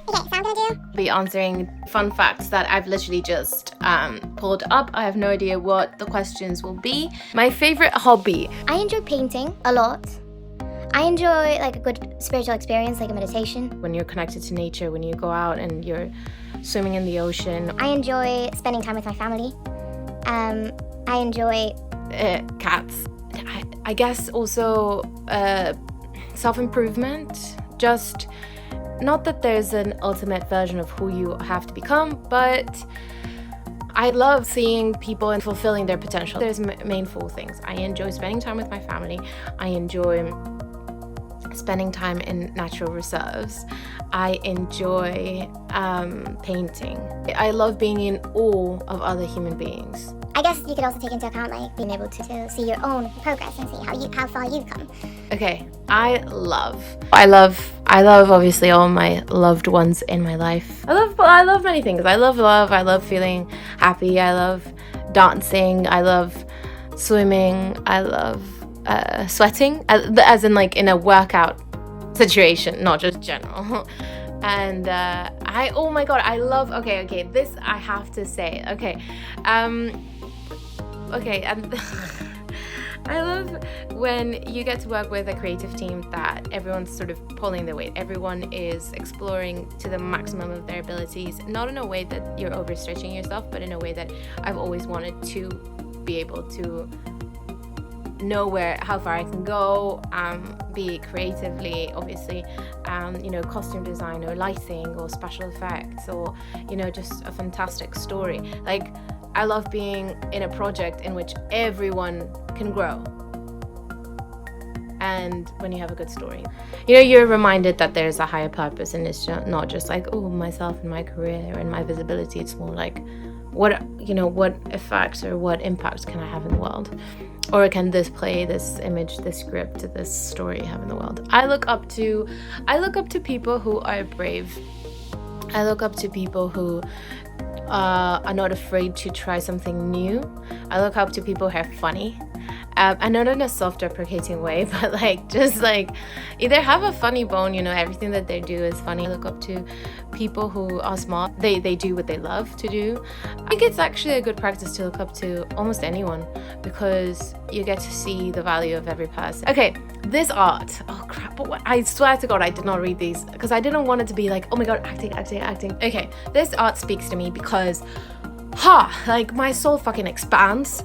Okay, so I'm gonna be answering fun facts that I've literally just pulled up. I have no idea what the questions will be. My favorite hobby. I enjoy painting a lot. I enjoy like a good spiritual experience, like a meditation. When you're connected to nature, when you go out and you're swimming in the ocean. I enjoy spending time with my family. I enjoy cats. I guess also self-improvement. Just not that there's an ultimate version of who you have to become, but I love seeing people and fulfilling their potential. There's main four things. I enjoy spending time with my family. I enjoy spending time in natural reserves. I enjoy painting. I love being in awe of other human beings. I guess you could also take into account like being able to see your own progress and see how far you've come. Okay, I love obviously all my loved ones in my life. I love many things. I love love. I love feeling happy. I love dancing. I love swimming. I love sweating, as in like in a workout situation, not just general. And oh my god, I love. Okay, this I have to say. Okay, and I love when you get to work with a creative team that everyone's sort of pulling their weight. Everyone is exploring to the maximum of their abilities, not in a way that you're overstretching yourself, but in a way that I've always wanted to be able to know how far I can go, be creatively, obviously, costume design or lighting or special effects or, just a fantastic story. Like, I love being in a project in which everyone can grow. And when you have a good story, you're reminded that there's a higher purpose, and it's not just like, oh, myself and my career and my visibility. It's more like, what effects or what impact can I have in the world? Or can this play, this image, this script, this story have in the world? I look up to people who are brave. I look up to people who are not afraid to try something new. I look up to people who are funny. I not in a self-deprecating way, but just either have a funny bone, everything that they do is funny. I look up to people who are smart. They do what they love to do. I think it's actually a good practice to look up to almost anyone, because you get to see the value of every person. Okay, this art. Oh crap, I swear to God I did not read these because I didn't want it to be like, oh my God, acting. Okay, this art speaks to me because my soul fucking expands.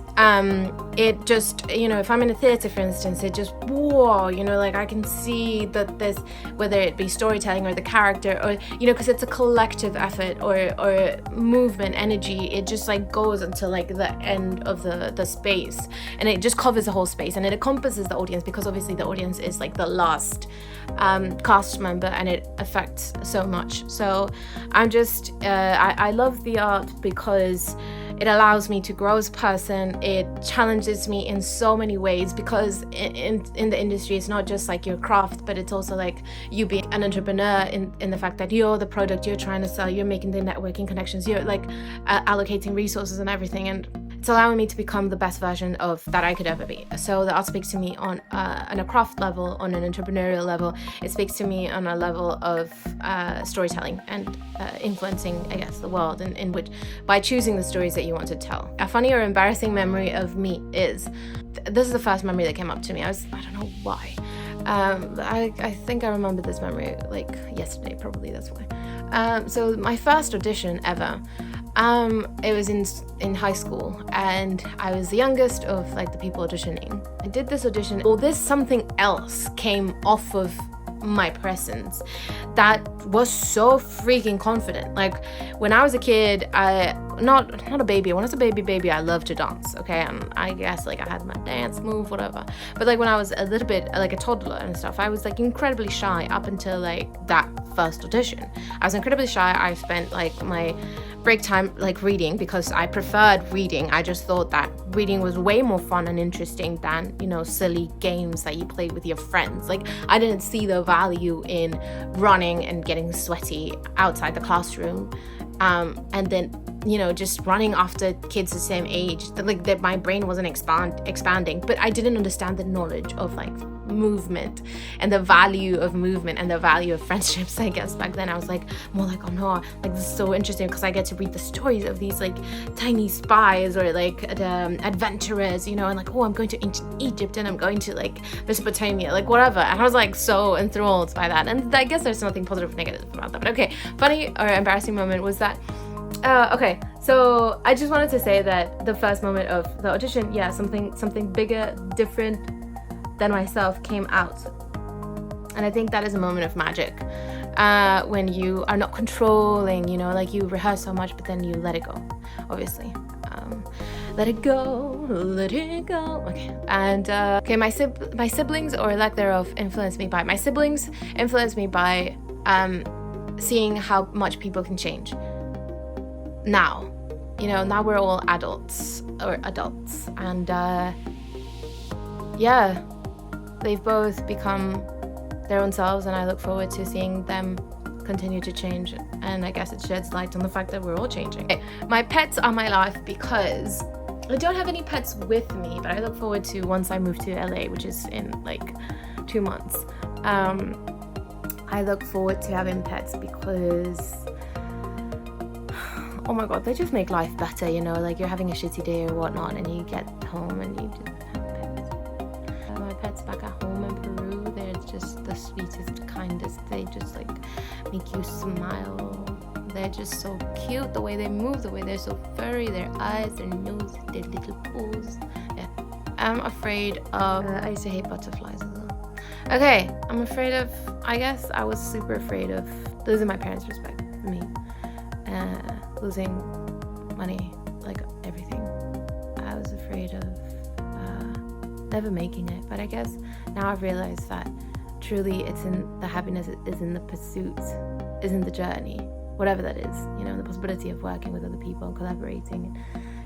It just, if I'm in a theater, for instance, it just, whoa, I can see that there's, whether it be storytelling or the character or, because it's a collective effort or movement, energy, it just goes until the end of the space, and it just covers the whole space, and it encompasses the audience, because obviously the audience is the last cast member, and it affects so much. So I'm just, I love the art because it allows me to grow as a person. It challenges me in so many ways, because in the industry, it's not just your craft, but it's also you being an entrepreneur in the fact that you're the product you're trying to sell, you're making the networking connections, you're allocating resources and everything, and it's allowing me to become the best version of that I could ever be. So the art speaks to me on a craft level, on an entrepreneurial level. It speaks to me on a level of storytelling and influencing, I guess, the world in which, by choosing the stories that you want to tell. A funny or embarrassing memory of me is, this is the first memory that came up to me. I don't know why. I think I remember this memory yesterday, probably, that's why. So my first audition ever, it was in high school, and I was the youngest of the people auditioning. I did this audition. Well, this something else came off of my presence that was so freaking confident. When I was a kid, not a baby. When I was a baby, I loved to dance, okay? And I guess I had my dance move, whatever. But when I was a little bit a toddler and stuff, I was incredibly shy up until that first audition. I was incredibly shy. I spent my break time reading, because I preferred reading. I just thought that reading was way more fun and interesting than silly games that you played with your friends. I didn't see the value in running and getting sweaty outside the classroom, and then just running after kids the same age, that my brain wasn't expanding, but I didn't understand the knowledge of movement and the value of movement and the value of friendships. I guess back then I was like more like, oh no, like this is so interesting because I get to read the stories of these like tiny spies or like the adventurers, you know, and like, oh, I'm going to ancient Egypt and I'm going to like Mesopotamia, like whatever. And I was like so enthralled by that. And I guess there's nothing positive or negative about that, but okay. Funny or embarrassing moment was that okay, so I just wanted to say that the first moment of the audition, yeah, something bigger, different than myself came out. And I think that is a moment of magic, when you are not controlling, you know, like you rehearse so much, but then you let it go, obviously. Let it go, let it go. Okay, and okay, my siblings, or lack thereof, influenced me by my siblings, influenced me by seeing how much people can change. Now, you know, now we're all adults, and yeah, they've both become their own selves, and I look forward to seeing them continue to change, and I guess it sheds light on the fact that we're all changing. Okay. My pets are my life because I don't have any pets with me, but I look forward to, once I move to LA, which is in like 2 months, I look forward to having pets because, oh my god, they just make life better, you know, like you're having a shitty day or whatnot and you get home and you just have pets. My pets back at home in Peru, they're just the sweetest, kindest. They just like make you smile. They're just so cute, the way they move, the way they're so furry, their eyes, their nose, their little paws. Yeah. I'm afraid of, I used to hate butterflies as well. Okay, I'm afraid of, I guess I was super afraid of losing my parents' respect for me. Losing money, like everything. I was afraid of never making it, but I guess now I've realized that truly it's in the happiness is in the pursuit, is in the journey, whatever that is, you know, the possibility of working with other people and collaborating.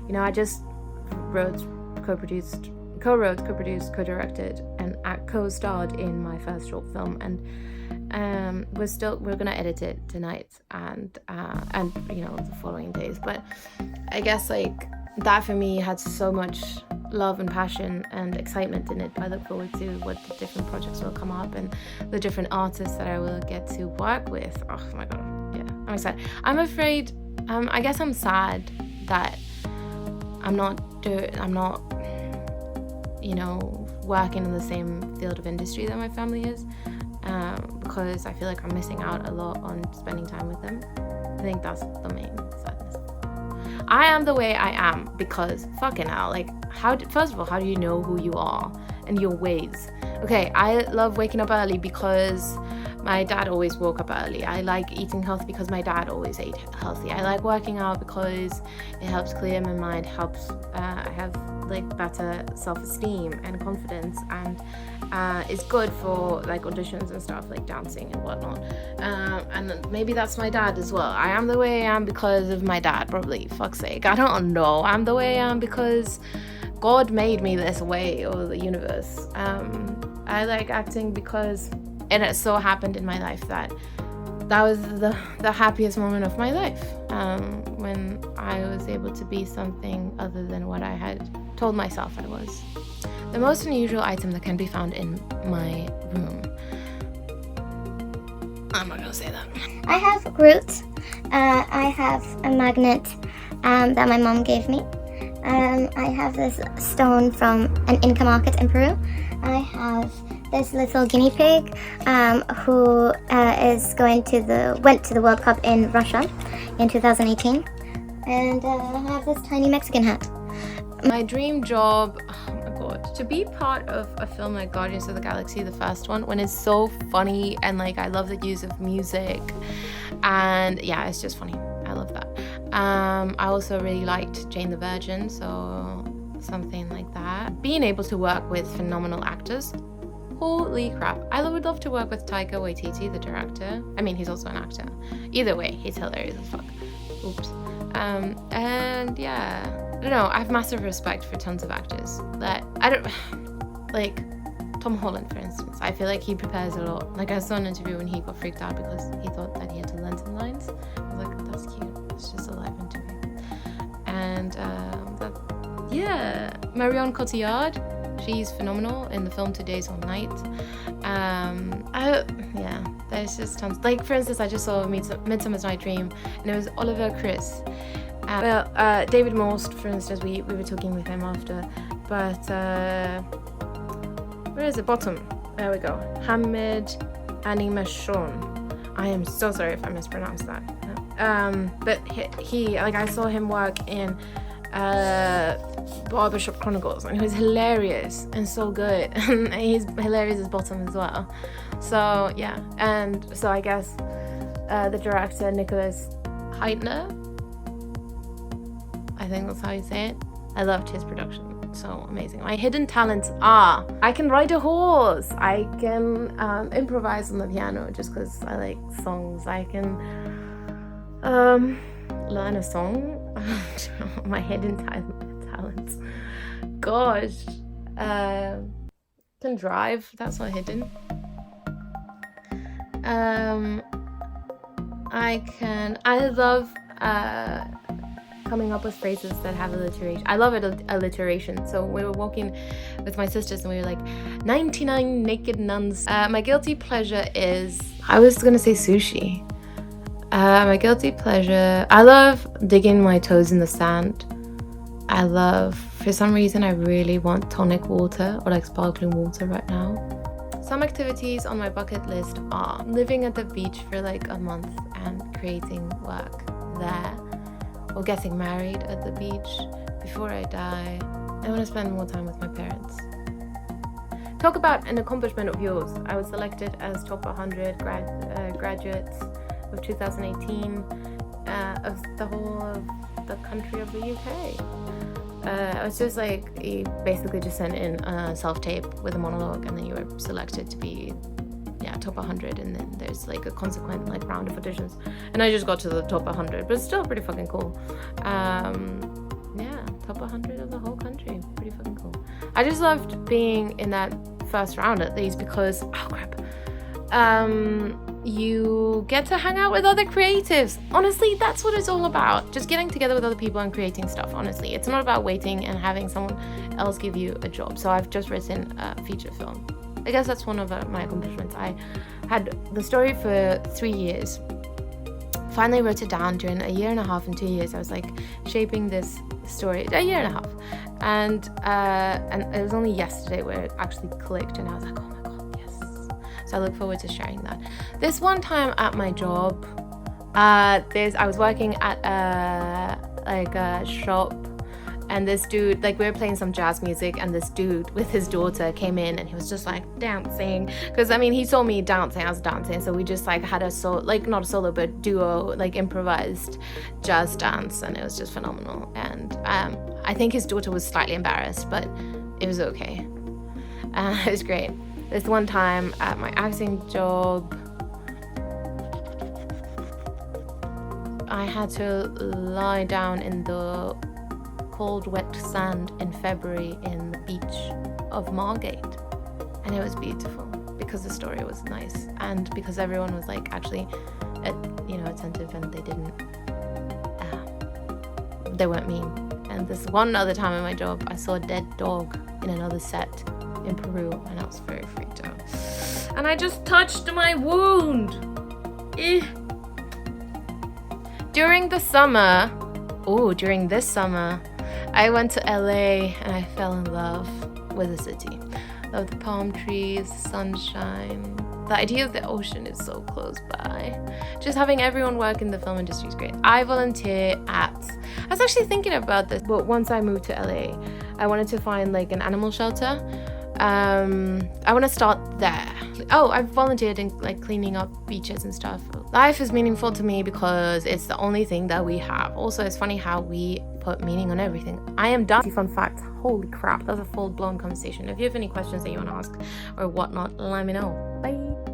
You know, I just wrote, co-produced, co-directed, and co-starred in my first short film, and we're gonna edit it tonight and you know, the following days. But I guess like that for me had so much love and passion and excitement in it. I look forward to what the different projects will come up and the different artists that I will get to work with. Oh my god, yeah, I'm excited. I'm afraid, I guess I'm sad that I'm not you know, working in the same field of industry that my family is, because I feel like I'm missing out a lot on spending time with them. I think that's the main sadness. I am the way I am because fucking hell, like first of all, how do you know who you are and your ways? Okay, I love waking up early because my dad always woke up early. I like eating healthy because my dad always ate healthy. I like working out because it helps clear my mind, helps I have like better self-esteem and confidence, and it's good for like auditions and stuff, like dancing and whatnot. And maybe that's my dad as well. I am the way I am because of my dad, probably. Fuck's sake, I don't know. I'm the way I am because God made me this way, or the universe. I like acting because it so happened in my life that was the happiest moment of my life, when I was able to be something other than what I had told myself I was. The most unusual item that can be found in my room. I'm not gonna say that. I have Groot. I have a magnet that my mom gave me. I have this stone from an Inca market in Peru. I have this little guinea pig who went to the World Cup in Russia in 2018. And I have this tiny Mexican hat. My dream job, oh my god, to be part of a film like Guardians of the Galaxy, the first one, when it's so funny and like I love the use of music, and yeah, it's just funny. I love that. I also really liked Jane the Virgin, so something like that. Being able to work with phenomenal actors. Holy crap. I would love to work with Taika Waititi, the director. I mean, he's also an actor. Either way, he's hilarious as fuck. Oops. And yeah, I don't know, I have massive respect for tons of actors that I don't like. Tom Holland, for instance, I feel like he prepares a lot. Like I saw an interview when he got freaked out because he thought that he had to learn some lines. I was like, that's cute, it's just a live interview. And Marion Cotillard, she's phenomenal in the film 2 Days, 1 Night. Yeah, there's just tons. Like, for instance, I just saw Midsummer's Night Dream, and it was Oliver Chris. David Morse, for instance, we were talking with him after, but where is it? Bottom. There we go. Hamid Animation. I am so sorry if I mispronounced that. But he like, I saw him work in Barbershop Chronicles, and he was hilarious and so good. And he's hilarious as Bottom as well. So yeah, and so I guess the director Nicholas Heidner, I think that's how you say it. I loved his production. So amazing. My hidden talents are: I can ride a horse, I can improvise on the piano just because I like songs, I can learn a song. My hidden talents, gosh, can drive, that's not hidden. I love coming up with phrases that have alliteration. I love alliteration. So we were walking with my sisters and we were like, 99 naked nuns. My guilty pleasure is, I was gonna say sushi. My guilty pleasure, I love digging my toes in the sand. I love, for some reason, I really want tonic water or like sparkling water right now. Some activities on my bucket list are living at the beach for like a month and creating work there, or getting married at the beach before I die. I want to spend more time with my parents. Talk about an accomplishment of yours. I was selected as top 100 graduates of 2018 of the whole of the country of the UK. It was just like, you basically just sent in a self-tape with a monologue, and then you were selected to be top 100, and then there's like a consequent like round of auditions, and I just got to the top 100, but it's still pretty fucking cool. Top 100 of the whole country, pretty fucking cool. I just loved being in that first round at least because, oh crap, you get to hang out with other creatives. Honestly, that's what it's all about, just getting together with other people and creating stuff. Honestly, it's not about waiting and having someone else give you a job. So I've just written a feature film. I guess that's one of my accomplishments. I had the story for 3 years. Finally wrote it down during a year and a half and 2 years. I was like shaping this story, a year and a half. And it was only yesterday where it actually clicked, and I was like, oh my God, yes. So I look forward to sharing that. This one time at my job, I was working at a shop, and this dude, like, we were playing some jazz music, and this dude with his daughter came in, and he was just like dancing, because I mean, he saw me dancing, I was dancing, so we just like had a solo, like not a solo but duo, like improvised jazz dance, and it was just phenomenal. And I think his daughter was slightly embarrassed, but it was okay. It was great. This one time at my acting job, I had to lie down in the cold, wet sand in February in the beach of Margate, and it was beautiful because the story was nice, and because everyone was like actually, attentive, and they weren't mean. And this one other time in my job, I saw a dead dog in another set in Peru, and I was very freaked out. And I just touched my wound. During this summer, I went to LA and I fell in love with the city. Love the palm trees, the sunshine. The idea of the ocean is so close by. Just having everyone work in the film industry is great. I volunteer I was actually thinking about this, but once I moved to LA, I wanted to find like an animal shelter. I want to start there. I've volunteered in like cleaning up beaches and stuff. Life is meaningful to me because it's the only thing that we have. Also, it's funny how we put meaning on everything. I am done. Fun fact. Holy crap, that was a full-blown conversation. If you have any questions that you want to ask or whatnot, let me know. Bye.